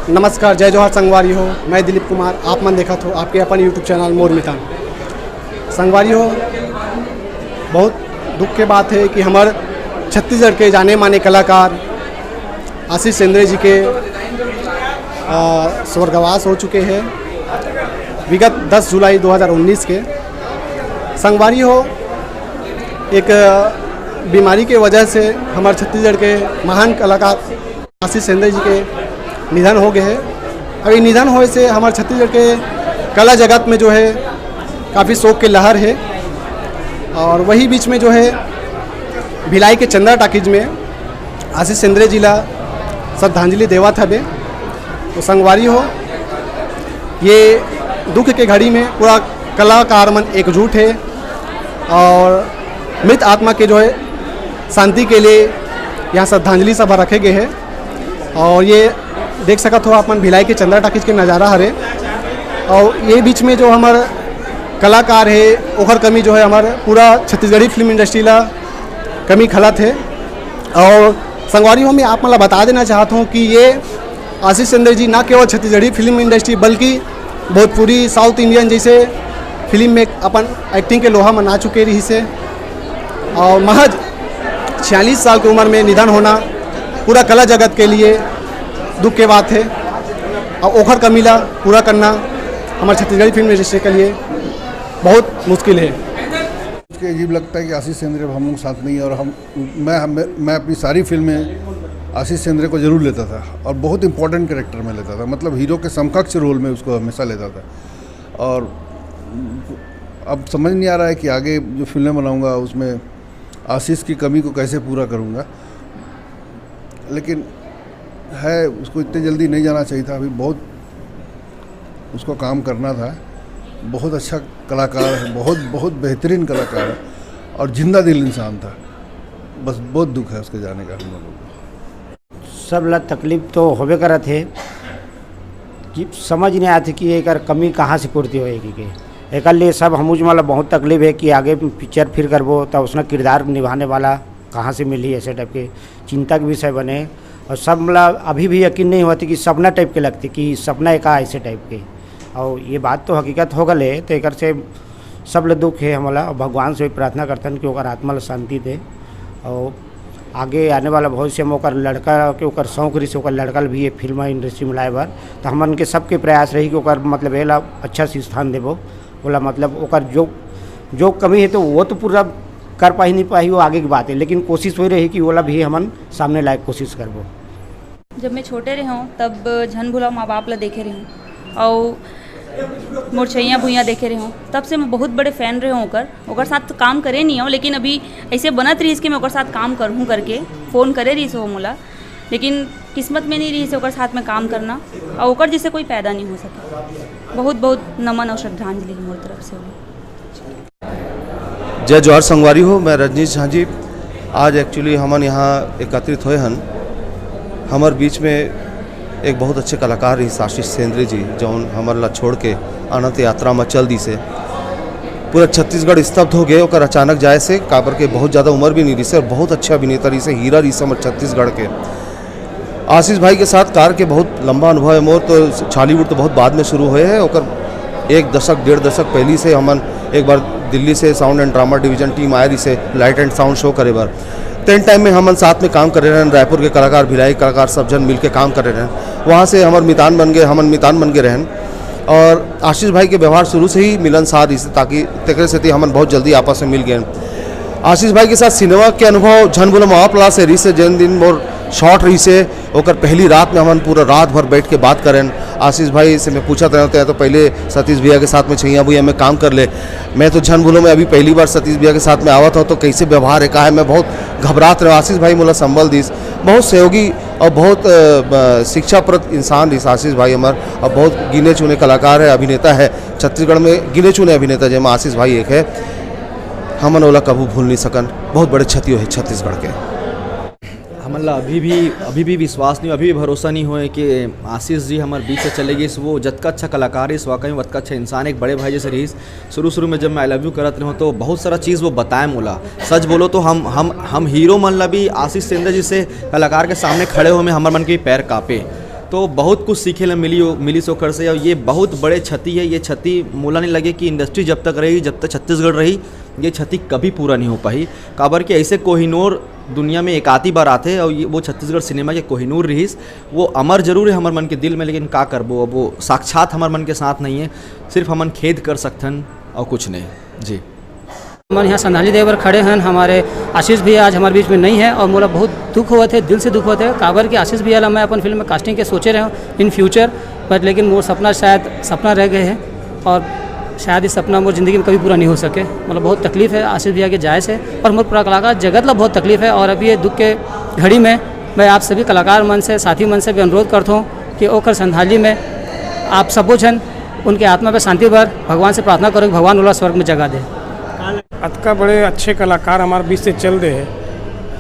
नमस्कार, जय जोहार संगवारी हो। मैं दिलीप कुमार, आप मन देखा हो आपके अपन यूट्यूब चैनल मोर मितान। संगवारी हो, बहुत दुख के बात है कि हमारे छत्तीसगढ़ के जाने माने कलाकार आशीष सेंद्रे जी के स्वर्गवास हो चुके हैं विगत 10 जुलाई 2019 के। संगवारी हो, एक बीमारी के वजह से हमारे छत्तीसगढ़ के महान कलाकार आशीष सेंद्रे जी के निधन हो गए हैं। अभी निधन होने से हमारे छत्तीसगढ़ के कला जगत में जो है काफ़ी शोक की लहर है। और वही बीच में जो है भिलाई के चंद्रा टाकीज में आशीष सेंद्रे जी ला श्रद्धांजलि देवा था बे। तो संगवारी हो, ये दुख के घड़ी में पूरा कलाकार मन एकजुट है और मृत आत्मा के जो है शांति के लिए यहाँ श्रद्धांजलि सभा रखे गए हैं। और ये देख सकत हो अपन भिलाई के चंद्रा टाकीज के नज़ारा हरे। और ये बीच में जो हमारे कलाकार है ओखर कमी जो है हमारे पूरा छत्तीसगढ़ी फिल्म इंडस्ट्री ला कमी खलत है। और संगवारी हो, मैं आप मतलब बता देना चाहता हूँ कि ये आशीष सेंद्रे जी ना केवल छत्तीसगढ़ी फिल्म इंडस्ट्री बल्कि भोजपुरी साउथ इंडियन जैसे फिल्म में अपन एक्टिंग के लोहा मना चुके रही से। और महज 46 साल की उम्र में निधन होना पूरा कला जगत के लिए दुख की बात है। और ओखर कमीला पूरा करना हमारे छत्तीसगढ़ी फिल्म इंडस्ट्री के लिए बहुत मुश्किल है। मुझे अजीब लगता है कि आशीष सेंद्रे हम लोग साथ नहीं है। और मैं अपनी सारी फिल्में आशीष सेंद्रे को ज़रूर लेता था और बहुत इंपॉर्टेंट कैरेक्टर में लेता था, मतलब हीरो के समकक्ष रोल में उसको हमेशा लेता था। और अब समझ नहीं आ रहा है कि आगे जो फिल्में बनाऊंगा उसमें आशीष की कमी को कैसे पूरा करूंगा। लेकिन है, उसको इतने जल्दी नहीं जाना चाहिए था, अभी बहुत उसको काम करना था। बहुत अच्छा कलाकार है, बहुत बेहतरीन कलाकार है और जिंदा दिल इंसान था। बस बहुत दुख है उसके जाने का हम लोगों को। सब ला तकलीफ तो होबे करत है कि समझ नहीं आती कि एक कमी कहाँ से पूर्ति होएगी के। एक लिए सब हमूज वाला बहुत तकलीफ है कि आगे पिक्चर फिर करबो तो उसका किरदार निभाने वाला कहाँ से मिली, ऐसे टाइप के चिंता के विषय बने। और सब मतलब अभी भी यकीन नहीं होती कि सपना टाइप के लगते कि सपना एक ऐसे टाइप के। और ये बात तो हकीकत हो गए तो एक से सब ल दुख है हमारा। और भगवान से भी प्रार्थना करते हैं कि ओकर आत्मा ला शांति दे। और आगे आने वाला भविष्य में ओकर लड़का के ओकर शौक रही से ओकर लड़का भी ये फिल्म इंडस्ट्री में लाए बार तो हमन के सबके प्रयास रही कि ओकर मतलब ये ला अच्छा से स्थान देबो। बोला मतलब ओकर जो कमी है तो वो तो पूरा कर पाई नहीं पाई, वो आगे की बात है। लेकिन कोशिश हो रही कि ओला भी हमन सामने लायक कोशिश करबो। जब मैं छोटे रहे हूँ तब झन भुला माँ बाप ला देखे रही हूँ और मुरछैया भुइयाँ देखे रहे हूँ। तब से मैं बहुत बड़े फ़ैन रहे हूँ ओकर साथ काम करे नहीं हूँ। लेकिन अभी ऐसे बनत रही कि मैं ओकर साथ काम करूँ करके फ़ोन करे रही हो मोला, लेकिन किस्मत में नहीं रही से ओकर साथ में काम करना और ओकर जैसे कोई पैदा नहीं हो सका। बहुत बहुत नमन और श्रद्धांजलि मोर तरफ से। जय जोहार संगवारी हो, मैं रजनीश झा जी। आज एक्चुअली हमन यहाँ एकत्रित हुए हन। हमारे बीच में एक बहुत अच्छे कलाकार रही आशीष सेंद्रे जी, जौन हमारे ला छोड़ के अनंत यात्रा में चल दी से पूरा छत्तीसगढ़ स्तब्ध हो गए। और अचानक जाए से काबर के बहुत ज़्यादा उम्र भी नहीं रही से और बहुत अच्छा अभिनेता रही से, हीरा रही से हमारे छत्तीसगढ़ के। आशीष भाई के साथ कार के बहुत लंबा अनुभव है मोर। तो छालीवुड तो बहुत बाद में शुरू हुए हैं। और 1 दशक 1.5 दशक पहले से हमन एक बार दिल्ली से sound and drama division team आए रही से लाइट एंड साउंड शो करे बार। तेन टाइम में हमन साथ में काम कर रहे हैं। रायपुर के कलाकार, भिलाई कलाकार सब जन मिल के काम कर रहे हैं। वहाँ से हमारे मितान बन गए, हमन मितान बन गए रहन। और आशीष भाई के व्यवहार शुरू से ही मिलनसार इसे ताकि तकरे से हमन बहुत जल्दी आपस में मिल गए। आशीष भाई के साथ सिनेमा के अनुभव झन बोला महाप्ला से रही से जिन दिन मोर शॉर्ट रही से ओकर पहली रात में हमन पूरा रात भर बैठ के बात करें। आशीष भाई से मैं पूछा था तो पहले सतीश भैया के साथ में छैया भैया में काम कर ले। मैं तो झन बोलो मैं अभी पहली बार सतीश भैया के साथ में आवत हो तो कैसे व्यवहार है का है, मैं बहुत घबरात रहा। आशीष भाई मोला संबल दीस, बहुत सहयोगी और बहुत शिक्षाप्रद इंसान रही आशीष भाई हमार। और बहुत गिने चुने कलाकार है, अभिनेता है छत्तीसगढ़ में गिने चुने अभिनेता जिसमें आशीष भाई एक है। हमन ओला कभी भूल नहीं सकन। बहुत बड़े क्षति है छत्तीसगढ़ के। हमला अभी भी विश्वास नहीं, अभी भी भरोसा नहीं होए कि आशीष जी हमारे बीच से चले गए। वो जतका अच्छा कलाकार इस वाकई में वतका अच्छा इंसान, एक बड़े भाई जैसे रहीस। शुरू में जब मैं आई लव यू करत रहा तो बहुत सारा चीज़ वो बताए मोला। सच बोलो तो हम हीरो मन ला भी आशीष सेंद्र जी से कलाकार के सामने खड़े हो में हमारे मन के पैर काँपे। तो बहुत कुछ सीखे ला मिली सोकर से। और ये बहुत बड़े क्षति है। ये क्षति मोला नहीं लगे कि इंडस्ट्री जब तक रही, जब तक छत्तीसगढ़ रही, ये क्षति कभी पूरा नहीं हो पाई। काबर कि ऐसे कोहिनूर दुनिया में एक आती बार आते और ये वो छत्तीसगढ़ सिनेमा के कोहिनूर रहीस। वो अमर जरूर है हमारे मन के दिल में, लेकिन का करबो, अब वो साक्षात हमारे मन के साथ नहीं है। सिर्फ हमन खेद कर सकथन और कुछ नहीं जी। हमारे यहाँ संधाली देवर खड़े हैं, हमारे आशीष भी आज हमारे बीच में नहीं है और मोला बहुत दुख हुआ थे, दिल से दुख हुआ थे। काबर कि आशीष भैया ला मैं अपन फिल्म में कास्टिंग के सोचे रहे हूँ इन फ्यूचर, बट लेकिन मोर सपना शायद सपना रह गए हैं और शायद इस सपना मोर ज़िंदगी में कभी पूरा नहीं हो सके। मतलब बहुत तकलीफ़ है आशीष भैया के जाए से, और मोर पूरा कलाकार जगत ला बहुत तकलीफ़ है। और अभी ये दुख के घड़ी में मैं आप सभी कलाकार मन से, साथी मन से भी अनुरोध करता हूँ कि ओकर संधाली में आप सबो जन उनके आत्मा पे शांति भर भगवान से प्रार्थना करो कि भगवान ओला स्वर्ग में जगह दे। अतका बड़े अच्छे कलाकार हमारे बीच से चल दे है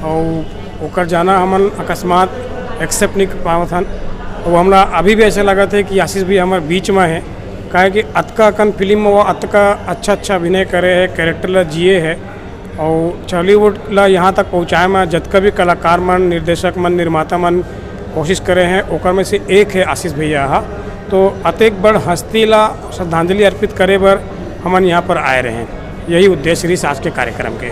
और ओकर जाना हमन अकस्मात एक्सेप्ट नहीं कर पावत हन। और हमरा अभी भी ऐसा लगा था कि आशीष भी हमारे बीच में है, काहे कि अतका कन फिल्म में वो अतका अच्छा अभिनय करे है, कैरेक्टर ला जिए है और बॉलीवुड ला यहाँ तक पहुँचाए में जतका भी कलाकार मन, निर्देशक मन, निर्माता मन कोशिश करे हैं, ओकर में से एक है आशीष भैया। तो अतेक बड़ हस्ती ला श्रद्धांजलि अर्पित करे बर हमन यहाँ पर आए रहे हैं। यही उद्देश्य रही आज के कार्यक्रम के।